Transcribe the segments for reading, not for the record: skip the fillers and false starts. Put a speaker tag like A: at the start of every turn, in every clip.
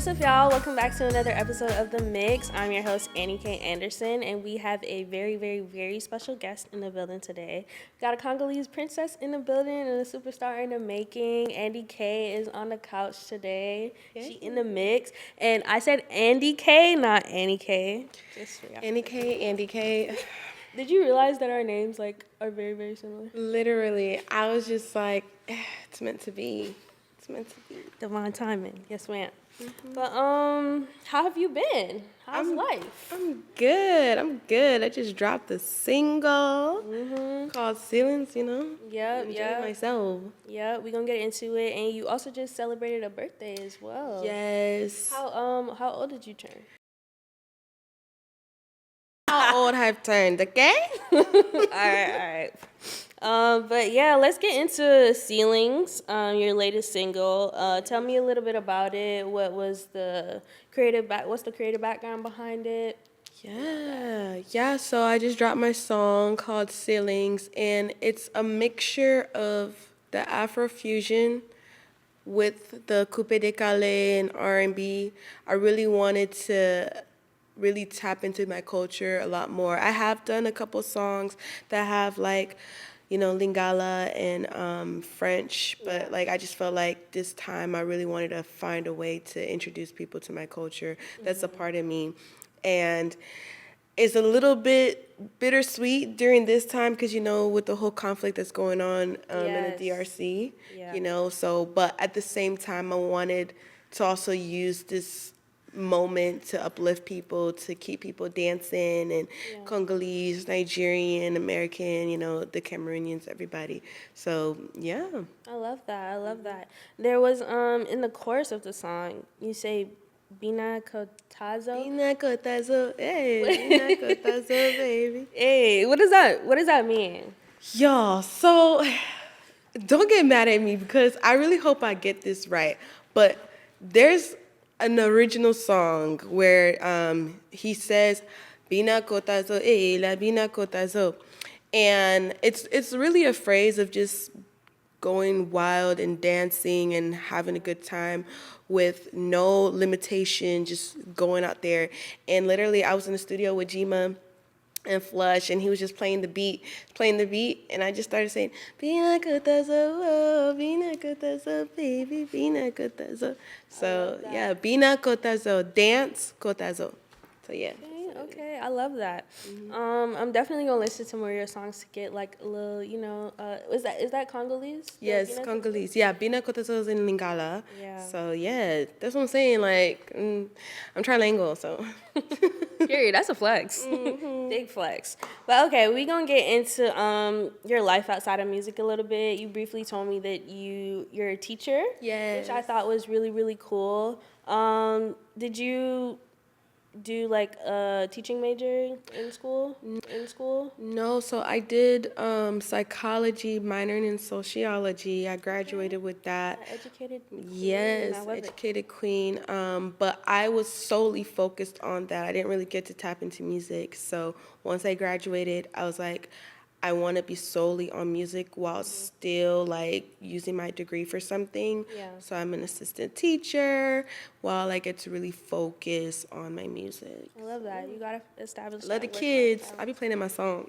A: What's up, y'all? Welcome back to another episode of The Mix. I'm your host, Andi K. Anderson, and we have a very, very, very special guest in the building today. We got a Congolese princess in the building and a superstar in the making. Andi K is on the couch today. She in the mix. And I said Andi K, not Annie K. Just for y'all.
B: Andi K.
A: Did you realize that our names are very, very similar?
B: Literally, I was just like, it's meant to be. It's meant to be.
A: Divine timing. Yes, ma'am. Mm-hmm. But how have you been? How's life?
B: I'm good. I just dropped a single called Ceilings,
A: Yep,
B: Enjoying myself.
A: Yeah, we're gonna get into it. And you also just celebrated a birthday as well.
B: Yes.
A: How old did you turn?
B: How old I've turned, okay?
A: All right. But yeah, let's get into Ceilings, your latest single. Tell me a little bit about it. What's the creative background behind it?
B: Yeah. So I just dropped my song called Ceilings, and it's a mixture of the Afro fusion with the coupe décalé and R&B. I really wanted to really tap into my culture a lot more. I have done a couple songs that have Lingala and French, but I just felt like this time I really wanted to find a way to introduce people to my culture. That's a part of me. And it's a little bit bittersweet during this time because, with the whole conflict that's going on in the DRC, but at the same time, I wanted to also use this moment to uplift people, to keep people dancing, and Congolese, Nigerian, American, the Cameroonians, everybody. So, yeah.
A: I love that. There was, in the chorus of the song, you say, Bina Kotazo?
B: Bina Kotazo, hey, Bina Kotazo, baby.
A: Hey, what does that mean?
B: Y'all, so don't get mad at me because I really hope I get this right, but there's an original song where he says, Bina Kotazo, la Bina Kotazo. And it's really a phrase of just going wild and dancing and having a good time with no limitation, just going out there. And literally, I was in the studio with Jima and Flush, and he was just playing the beat, and I just started saying, Bina Kotazo, oh, Bina Kotazo, baby, Bina Kotazo. So, yeah, Bina Kotazo, dance Kotazo. So, yeah.
A: Okay, I love that. Mm-hmm. I'm definitely gonna listen to more of your songs to get a little, is that Congolese?
B: Yes, Congolese. Yeah, Bina Kotazo is in Lingala.
A: Yeah.
B: So yeah, that's what I'm saying. I'm trilingual, so.
A: Period. That's a flex. Mm-hmm. Big flex. But okay, we gonna get into your life outside of music a little bit. You briefly told me that you're a teacher.
B: Yes.
A: Which I thought was really, really cool. Did you do a teaching major in school?
B: No, so I did psychology, minoring in sociology. I graduated with that.
A: Educated queen.
B: Yes, educated queen. But I was solely focused on that. I didn't really get to tap into music. So once I graduated, I was like, I want to be solely on music while still using my degree for something.
A: Yeah.
B: So I'm an assistant teacher while I get to really focus on my music.
A: I love that. You gotta establish.
B: Love the kids. I be playing in my song.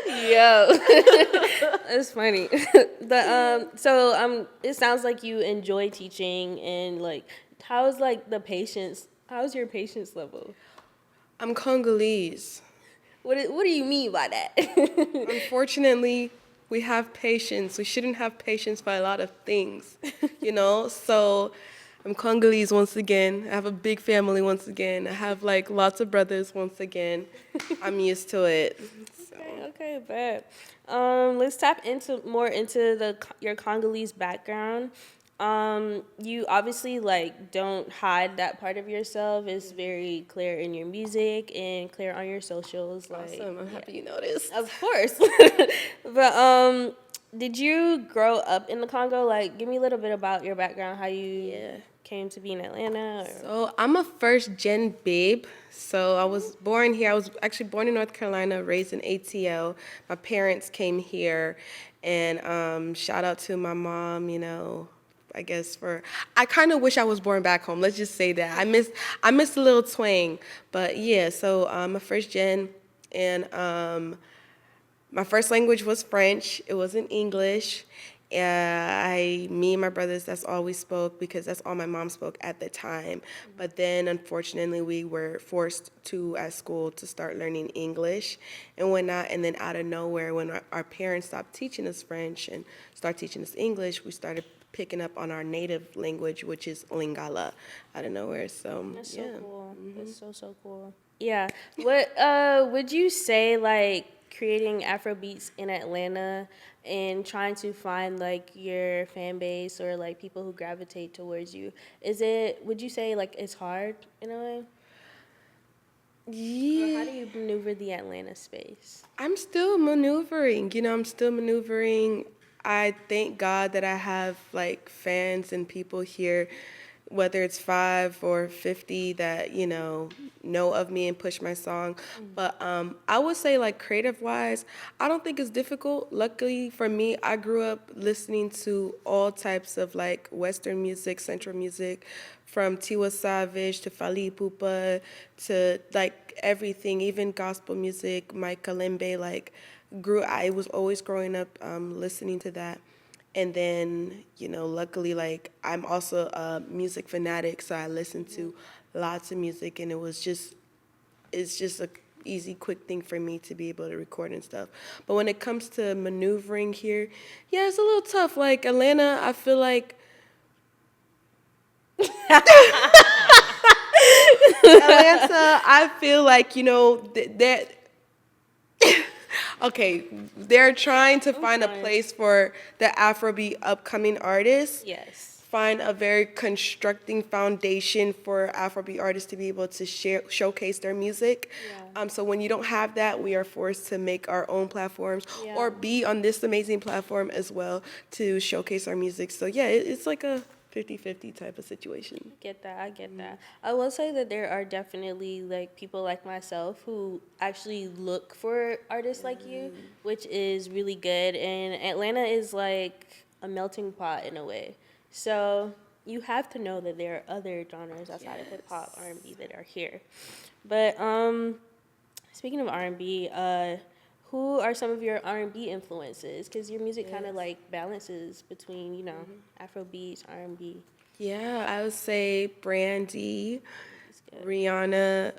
A: Yo, it's funny. It sounds like you enjoy teaching, and how's how's your patience level?
B: I'm Congolese.
A: What do you mean by that?
B: Unfortunately, we have patience. We shouldn't have patience by a lot of things, So I'm Congolese once again. I have a big family once again. I have lots of brothers once again. I'm used to it. So.
A: Okay, bet. Let's tap more into your Congolese background. You obviously don't hide that part of yourself. It's very clear in your music and clear on your socials.
B: Awesome. I'm happy you noticed.
A: Of course. But did you grow up in the Congo? Give me a little bit about your background, how you came to be in Atlanta.
B: So I'm a first gen babe. So I was born here. I was actually born in North Carolina, raised in ATL. My parents came here, and shout out to my mom, I guess I kind of wish I was born back home. Let's just say that. I miss a little twang. But yeah, so I'm a first gen, and my first language was French. It wasn't English. Me and my brothers, that's all we spoke because that's all my mom spoke at the time. But then, unfortunately, we were forced to, at school, to start learning English and whatnot. And then out of nowhere, when our parents stopped teaching us French and started teaching us English, we started picking up on our native language, which is Lingala, out of nowhere. So,
A: That's
B: yeah.
A: so cool. That's so cool. Yeah. What would you say, like, creating Afro beats in Atlanta and trying to find like your fan base or like people who gravitate towards you, would you say like it's hard in a way? Or how
B: Yeah.
A: do you maneuver the Atlanta space?
B: I'm still maneuvering. I'm still maneuvering. I thank God that I have like fans and people here, whether it's 5 or 50 that know of me and push my song. But I would say like creative wise, I don't think it's difficult. Luckily for me, I grew up listening to all types of like Western music, Central music, from Tiwa Savage to Fali Ipupa to like everything, even gospel music, Mike Kalimbe, like I was always growing up listening to that. And then, luckily, like, I'm also a music fanatic, so I listen to lots of music, and it's just a easy, quick thing for me to be able to record and stuff. But when it comes to maneuvering here, yeah, it's a little tough. Like, Atlanta, I feel like that. Okay, they're trying to find a place for the Afrobeat upcoming artists.
A: Yes.
B: Find a very constructing foundation for Afrobeat artists to be able to showcase their music.
A: Yeah.
B: So when you don't have that, we are forced to make our own platforms or
A: Yeah.
B: be on this amazing platform as well to showcase our music. So yeah, it's like a 50-50 type of situation.
A: I get that. I will say that there are definitely like people like myself who actually look for artists like you, which is really good. And Atlanta is like a melting pot in a way. So you have to know that there are other genres outside of hip hop, R&B that are here. But speaking of R&B, who are some of your R&B influences? Because your music kind of like balances between Afro beats, R&B.
B: Yeah, I would say Brandy,
A: It's good.
B: Rihanna.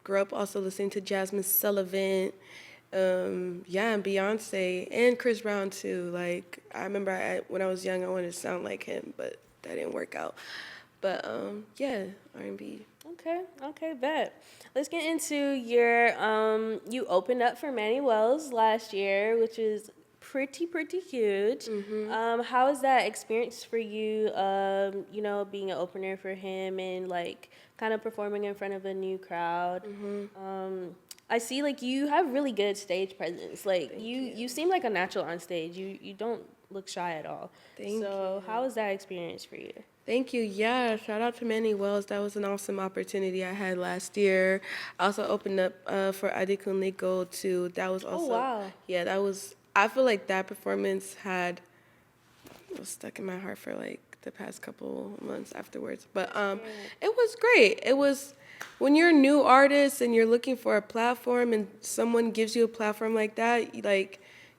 B: Grew up also listening to Jasmine Sullivan. Yeah, and Beyonce and Chris Brown too. Like I remember when I was young, I wanted to sound like him, but that didn't work out. But yeah, R&B.
A: Okay, bet. Let's get into your you opened up for Mannywellz last year, which is pretty huge. How was that experience for you, being an opener for him and like kind of performing in front of a new crowd? I see like you have really good stage presence. Like you seem like a natural on stage. You don't look shy at all. So how was that experience for you?
B: Thank you. Yeah, shout out to Mannywellz. That was an awesome opportunity I had last year. I also opened up for Andi K too. That was also
A: Wow.
B: yeah. That was. I feel like that performance was stuck in my heart for like the past couple months afterwards. But it was great. It was when you're a new artist and you're looking for a platform and someone gives you a platform like that,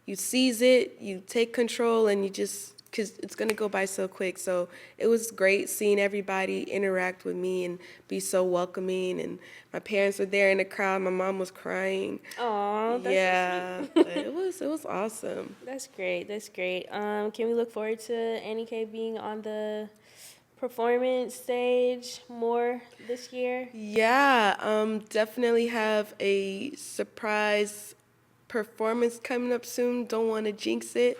B: you seize it, you take control, and you just because it's gonna go by so quick. So it was great seeing everybody interact with me and be so welcoming. And my parents were there in the crowd. My mom was crying.
A: Aw, that's
B: Yeah, but it was awesome.
A: That's great. That's great. Can we look forward to Andi K being on the performance stage more this year?
B: Yeah, definitely have a surprise performance coming up soon. Don't want to jinx it.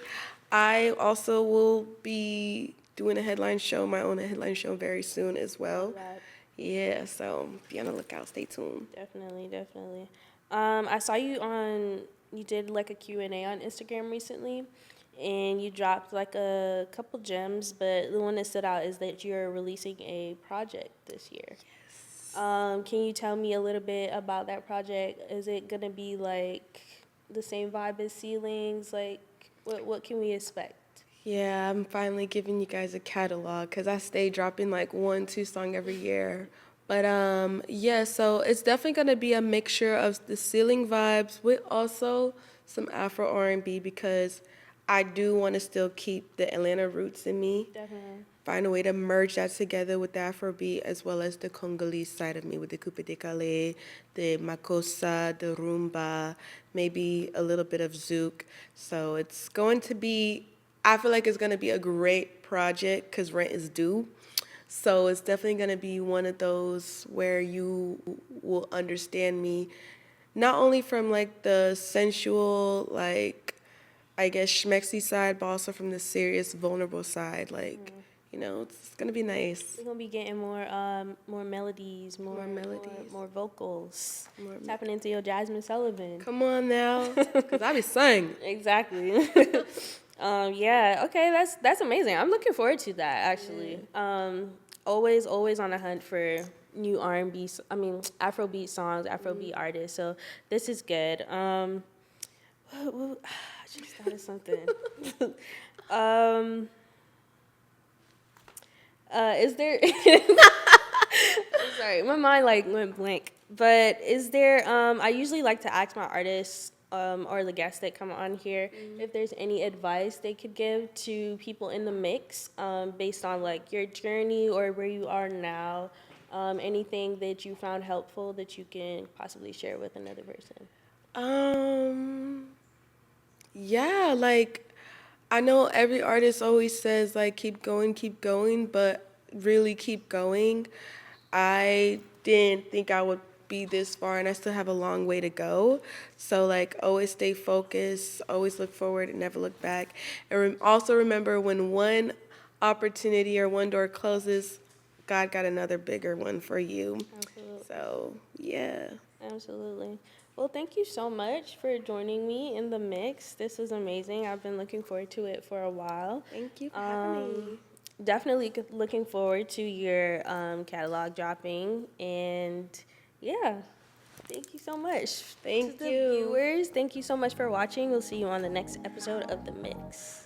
B: I also will be doing my own headline show very soon as well.
A: That.
B: Yeah, so be on the lookout. Stay tuned.
A: Definitely. I saw you did like a Q&A on Instagram recently, and you dropped like a couple gems, but the one that stood out is that you're releasing a project this year. Can you tell me a little bit about that project? Is it gonna be like the same vibe as Ceilings? Like, what can we expect?
B: Yeah, I'm finally giving you guys a catalog because I stay dropping like 1, 2 songs every year. But yeah, so it's definitely gonna be a mixture of the ceiling vibes with also some Afro R&B because I do want to still keep the Atlanta roots in me.
A: Definitely.
B: Find a way to merge that together with the Afrobeat as well as the Congolese side of me with the coupe de calais, the makossa, the rumba, maybe a little bit of zouk. So it's going to be, I feel like it's going to be a great project because rent is due. So it's definitely going to be one of those where you will understand me, not only from like the sensual, like I guess schmexy side, but also from the serious, vulnerable side. Like, it's gonna be nice.
A: We're gonna be getting more melodies,
B: More melodies.
A: more vocals.
B: More
A: Tapping into your Jasmine Sullivan.
B: Come on now, cause I be singing.
A: Exactly. Yeah. Okay. That's amazing. I'm looking forward to that actually. Always on the hunt for new R&B. I mean Afrobeat songs, Afrobeat artists. So this is good. I just thought of something. Is there? Sorry, my mind like went blank. But is there? I usually like to ask my artists or the guests that come on here if there's any advice they could give to people in the mix based on like your journey or where you are now. Anything that you found helpful that you can possibly share with another person.
B: Yeah, like I know every artist always says like keep going, but really keep going. I didn't think I would be this far and I still have a long way to go. So like always stay focused, always look forward and never look back. And also remember when one opportunity or one door closes, God got another bigger one for you.
A: Absolutely.
B: So, yeah.
A: Absolutely. Well, thank you so much for joining me in the mix. This was amazing. I've been looking forward to it for a while.
B: Thank you for having me.
A: Definitely looking forward to your catalog dropping. And yeah, thank you so much.
B: Thank
A: to
B: you.
A: The viewers, thank you so much for watching. We'll see you on the next episode of The Mix.